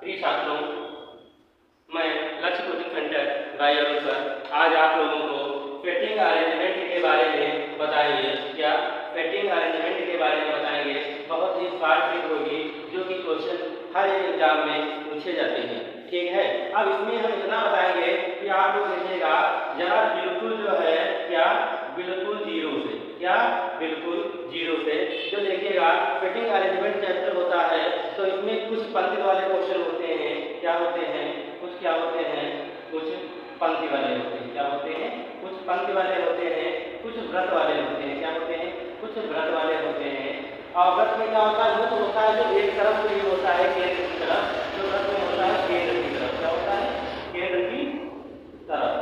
प्रिय छात्रों, मैं लक्ष्य कोचिंग सेंटर भाई अरुण सर आज आप लोगों को सेटिंग अरेंजमेंट के बारे में बताएंगे। क्या सेटिंग अरेंजमेंट के बारे में बताएंगे। बहुत ही शॉर्ट ट्रिक होगी जो कि क्वेश्चन हर एक एग्जाम में पूछे जाते हैं। ठीक है, अब इसमें हम इतना बताएंगे कि आप लोग देखिएगा जरा बिल्कुल जो है क्या बिल्कुल जीरो से, क्या बिल्कुल जीरो से जो देखिएगा सेटिंग अरेंजमेंट चैप्टर होता है तो इसमें कुछ पंक्ति वाले क्वेश्चन होते हैं। क्या होते हैं? कुछ क्या होते हैं? कुछ पंक्ति वाले होते हैं। क्या होते हैं? कुछ पंक्ति वाले होते हैं, कुछ व्रत वाले होते हैं। क्या होते हैं? कुछ व्रत वाले होते हैं। और व्रत में क्या होता है? वो होता है जो एक तरफ से होता है केंद्र की तरफ, जो व्रत में होता है केंद्र की तरफ। क्या होता है? केंद्र की तरफ।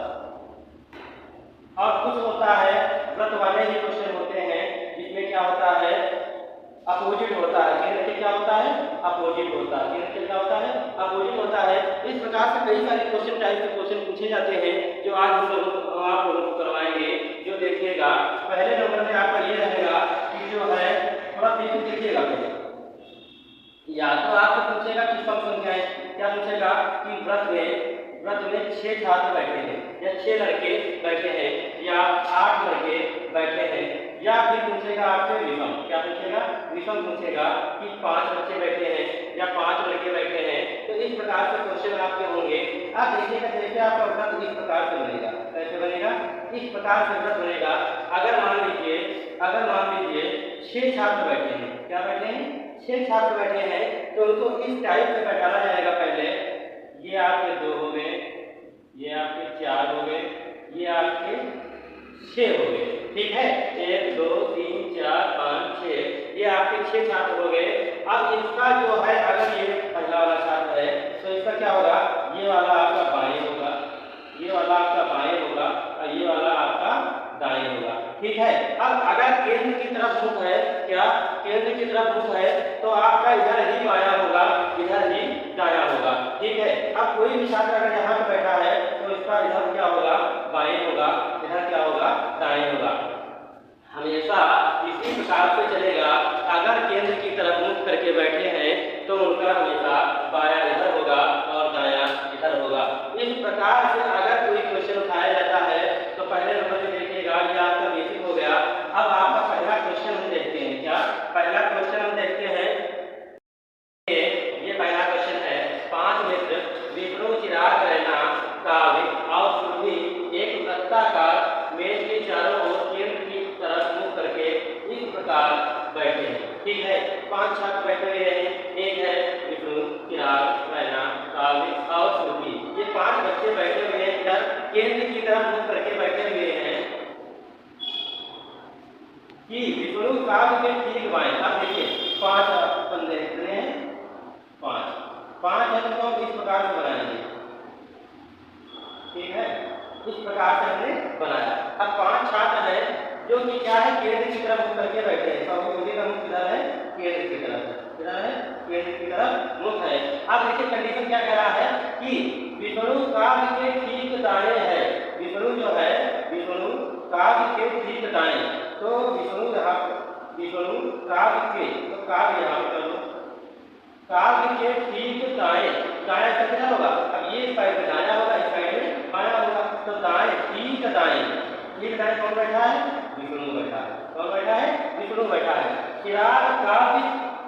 और कुछ होता है व्रत वाले ही क्वेश्चन होते हैं जिसमें क्या होता है? अपोजिट होता है। केंद्र के क्या होता है? अपोजिट होता है। केंद्र के क्या होता है? अपोजिट होता है। इस प्रकार से कई सारे क्वेश्चन टाइप के क्वेश्चन पूछे जाते हैं जो आज हम लोग आप लोगों को करवाएंगे। जो देखिएगा पहले नंबर में आपका ये रहेगा कि जो है थोड़ा देखिएगा पहले, या तो आपसे पूछेगा कि सम संख्याएं, क्या पूछेगा कि व्रत में 6 छात्र बैठे हैं या 6 लड़के बैठे हैं या 8 लड़के बैठे हैं, या फिर पूछेगा आपसे विषम। क्या पूछेगा? विषम पूछेगा कि 5 बच्चे बैठे हैं या 5 लड़के बैठे हैं। तो इस प्रकार से क्वेश्चन आपके होंगे। आप देखिएगा जैसे आपका व्रत इस प्रकार से बनेगा। कैसे बनेगा? इस प्रकार से व्रत बनेगा। अगर मान लीजिए 6 छात्र बैठे हैं। क्या बैठे हैं? 6 छात्र बैठे हैं तो उनको इस टाइप से बैठाया जाएगा। पहले ये आपके 2 हो गए, ये आपके 4 हो गए, ये आपके 6 हो गए। ठीक है, 1 2 3 4 5 6, ये आपके 6 छात्र हो गए। अब इसका जो है अगर ये पहला वाला छात्र है तो इसका क्या होगा? ये वाला आपका बाएं होगा, ये वाला आपका बाएं होगा और ये वाला आपका दाएं होगा। ठीक है, अब अगर केंद्र की तरफ मुख है, क्या केंद्र की तरफ मुख है तो आपका इधर ही बायां होगा, इधर ही दायां होगा। ठीक है, अब कोई भी छात्र अगर यहाँ पे बैठा है तो इसका इधर क्या होगा? बाएं होगा, इधर क्या होगा? दाएं होगा। हमेशा इसी प्रकार से चलेगा। अगर केंद्र की तरफ मुख करके बैठे हैं तो उनका हमेशा बायां इधर होगा और दायां इधर होगा। इस प्रकार से अगर कोई क्वेश्चन उठाया जाता है तो पहले नंबर में देखिएगा ये आपका बेसिक हो गया। अब आपका पहला क्वेश्चन हम देखते हैं। क्या पहला क्वेश्चन हम देखते हैं? ये पहला क्वेश्चन है। 5 मित्र विष्णु, चिराग, रैना, काव्य और सुरभि एक वृत्ताकार मेज के चारों ओर केंद्र की तरफ मुख करके इस प्रकार बैठे हैं। ठीक है, 5 छात्र बैठे हुए हैं। एक है विष्णु, चिराग, रैना, काव्य और सुरभि। ये 5 बच्चे बैठे हुए हैं, इधर केंद्र की तरफ मुख करके बैठे हुए हैं कि विष्णु काव्य के ठीक बाएं। अब देखिए 5 बंदे कितने हैं? 5 है तो हम इस प्रकार से बनाएंगे। ठीक है, इस प्रकार से हमने बनाया। अब 5 छात्र हैं जो कि क्या है? केंद्र की तरफ मुख करके बैठे हैं। तो मुझे का मुख किधर है? केंद्र की तरफ। किधर है? केंद्र की तरफ मुख है। अब देखिए कंडीशन क्या कह रहा है कि विष्णु काव्य के ठीक दाएं है। विष्णु जो है, विष्णु काव्य के ठीक दाएं। तो विष्णु यहाँ विष्णु काव्य के, तो काव्य यहाँ पर काव्य के ठीक दाएं, दाएं से क्या होगा? अब ये साइड में दायां होगा, इस साइड में बायां होगा। तो दाएं, ठीक दाएं, ठीक दाएं कौन बैठा है? विष्णु बैठा है। कौन बैठा है? विष्णु बैठा है। चिराग काव्य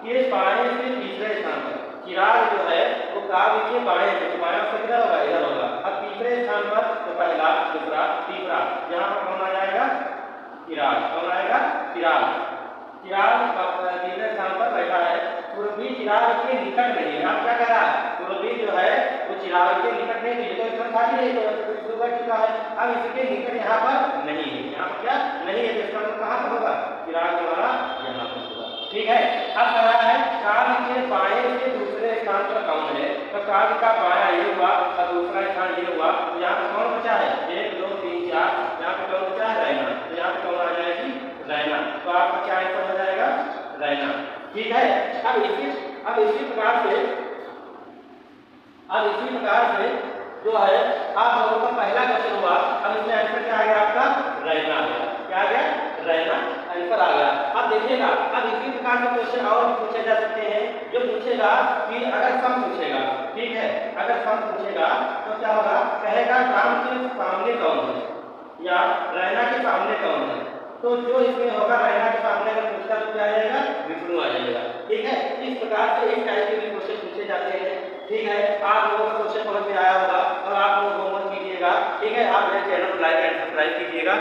के बाएं से तीसरे स्थान पर। चिराग जो है वो काव्य के बाएं से, तो बायां से किधर होगा? इधर होगा। अब तीसरे स्थान पर तो पहला, दूसरा, तीसरा, यहाँ पर कौन आ जाएगा? चिराग। कौन आएगा? चिराग। चिराग तीसरे स्थान पर बैठा है। सुरभि चिराग के निकट नहीं है। आप क्या कह रहा है? सुरभि जो है वो चिराग के निकट नहीं है, तो इसका खाली नहीं, तो बैठ चुका है। अब इसके निकट यहाँ पर नहीं है। यहाँ पर क्या नहीं है? तो इसका मतलब कहाँ पर होगा? चिराग हमारा यहाँ पर होगा। ठीक है, अब कह रहा है काव्य के बाएं से दूसरे स्थान पर कौन है? तो काव्य का बायां ये हुआ और दूसरा स्थान ये हुआ। तो यहाँ पर कौन बचा है? 1 2 3 4, यहाँ पर कौन बचा है? रैना। तो यहाँ पर कौन आ जाएगी? रैना। तो आपका क्या आंसर हो जाएगा? रैना। ठीक है, अब इसी प्रकार से जो है आप लोगों का पहला क्वेश्चन हुआ। अब इसमें आंसर क्या आ गया आपका? रैना आ गया। क्या आ गया? रैना आंसर आ गया। अब देखिएगा, अब इसी प्रकार के क्वेश्चन और पूछे जा सकते हैं जो पूछेगा कि अगर सम पूछेगा। ठीक अगर सम पूछेगा तो क्या होगा, कहेगा राम के सामने कौन है या रैना के सामने कौन है, तो जो इसमें होगा रैना के सामने अगर पूछता तो क्या आ जाएगा, विष्णु आ जाएगा। ठीक है, इस प्रकार से इस टाइप के भी क्वेश्चन पूछे जाते हैं। ठीक है, आप लोगों का क्वेश्चन समझ में आया होगा और आप लोग होमवर्क कीजिएगा। ठीक है, आप मेरे चैनल को लाइक एंड सब्सक्राइब कीजिएगा।